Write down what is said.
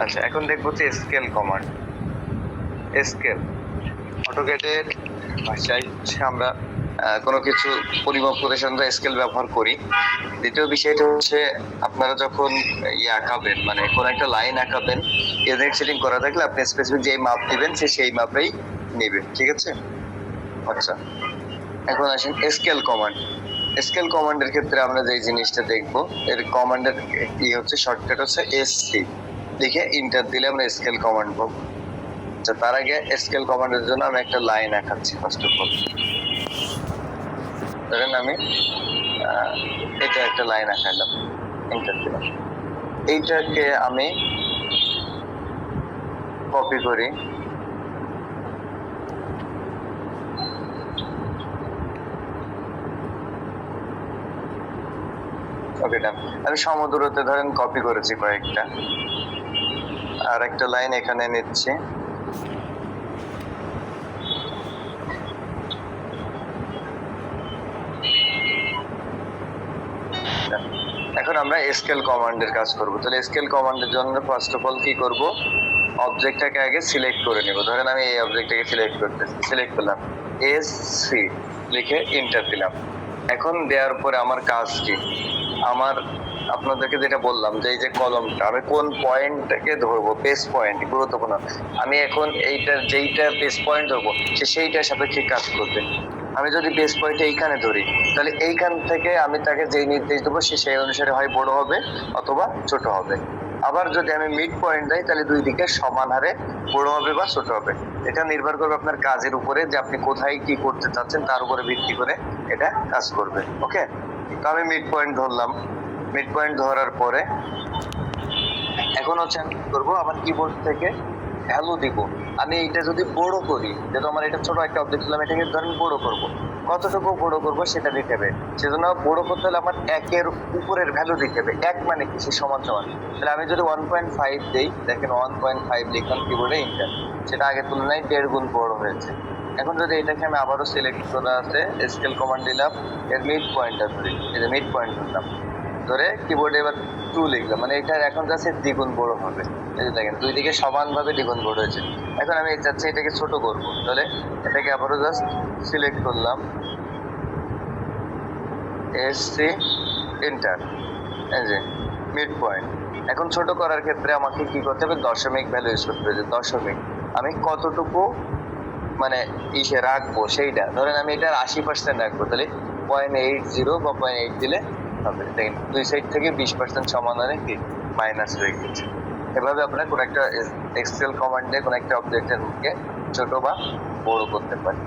আচ্ছা, এখন দেখবো যে স্কেল কমান্ড। স্কেল অটোক্যাডের ভাষায় হচ্ছে আমরা কোনো কিছু পরিমাপ করতে আমরা স্কেল ব্যবহার করি। দ্বিতীয় বিষয়টা হচ্ছে আপনারা যখন আঁকাবেন, মানে কোন একটা লাইন আঁকাবেন, এজেন্ট সেটিং করা থাকলে আপনি স্পেসিফিক যেই মাপ দিবেন সে সেই মাপেই নেবে, ঠিক আছে? আচ্ছা, এখন আসেন স্কেল কমান্ড। স্কেল কমান্ডের ক্ষেত্রে আমরা যে জিনিসটা দেখবো, এর কমান্ডের কি হচ্ছে, শর্টকাট হচ্ছে এসসি লিখে ইন্টার দিলে আমরা স্কেল কমান্ড পাবো। আচ্ছা, তার আগে স্কেল কমান্ডের জন্য আমি একটা লাইন আঁকাচ্ছি। ফার্স্ট অফ অল ধরেন আমি এটা একটা লাইন আঁকালাম, এন্টার দিলাম। এইটাকে আমি কপি করি, ওকে ডান। আমি সমদূরত্বে ধরেন কপি করেছি কয়েকটা, আর একটা লাইন এখানে নিচ্ছি। এখন আমরা স্কেল কমান্ডের কাজ করব। তাহলে স্কেল কমান্ডের জন্য ফার্স্ট অফ অল কি করব, অবজেক্টটাকে আগে সিলেক্ট করে নেব। ধরেন আমি এই অবজেক্টটাকে সিলেক্ট করলাম, এস সি লিখে এন্টার দিলাম। এখন দেওয়ার পরে আমার কাজ কি, আমার আপনাদেরকে যেটা বললাম যে এই যে কলমটা, আমি কোন পয়েন্টটাকে ধরবো, বেস পয়েন্ট গুরুত্বপূর্ণ। আমি এখন এইটার যেইটা বেস পয়েন্ট ধরবো সে সেইটার সাপেক্ষে কাজ করবে। আমি যদি বেস পয়েন্ট এইখানে ধরি, তাহলে এইখান থেকে আমি তাকে যেই নির্দেশ দেবো সে সেই অনুসারে হয় বড় হবে অথবা ছোট হবে। আবার যদি আমি মিড পয়েন্ট দেই, তাহলে দুই দিকে সমান হারে বড় হবে বা ছোট হবে। এটা নির্ভর করবে আপনার কাজের উপরে, যে আপনি কোথায় কি করতে চাচ্ছেন তার উপরে ভিত্তি করে এটা কাজ করবে। ওকে, তো আমি মিড পয়েন্ট ধরলাম। মিড পয়েন্ট ধরার পরে এখন হচ্ছে আমি কি করবো, আমার কিবোর্ড থেকে ভ্যালু দিব। আমি এটা যদি বড় করি, যেহেতু আমার এটা ছোট একটা অবজেক্ট ছিল, আমি এটাকে ধরেন বড় করব, কতটুকু বড় করব সেটা দিতে হবে। সেজন্য বড় করতে হলে আমার একের উপরের ভ্যালু দিতে হবে। এক মানে কি, সে সমান সমান। তাহলে আমি যদি 1.5 দেই, দেখেন 1.5 লিখলাম কিবোর্ডে, এন্টার, সেটা আগের তুলনায় 1.5 গুণ বড় হয়েছে। এখন যদি এটাকে আমি আবারও সিলেক্ট করা আছে, স্কেল কমান্ড দিলাম, এর মিড পয়েন্টটা ধরি, এই যে মিড পয়েন্ট ধরলাম, ধরে কিবোর্ডে এবার 2 লিখলাম, মানে এটার এখন যাচ্ছে দ্বিগুণ বড় হবে। এই যে দেখেন দুই দিকে সমানভাবে দ্বিগুণ বড় হয়েছে। এখন আমি চাচ্ছি এটাকে ছোট করব, তাহলে এটাকে আবারও জাস্ট সিলেক্ট করলাম, এসসি এন্টার, এই যে মিড পয়েন্ট। এখন ছোট করার ক্ষেত্রে আমাকে কি করতে হবে, দশমিক ভ্যালু ইউজ করতে হবে। দশমিক আমি কতটুকু মানে ইসে রাখবো সেইটা, ধরেন আমি এটার 80% রাখবো, তাহলে 0.80 বা 0.8 দিলে হবে। দেখেন দুই সাইড থেকে 20% সমান হলে কি মাইনাস হয়ে গেছে। এভাবে আপনারা কোন একটা এক্সেল কমান্ডে কোন একটা অবজেক্টের মুখে ছোট বা বড় করতে পারেন।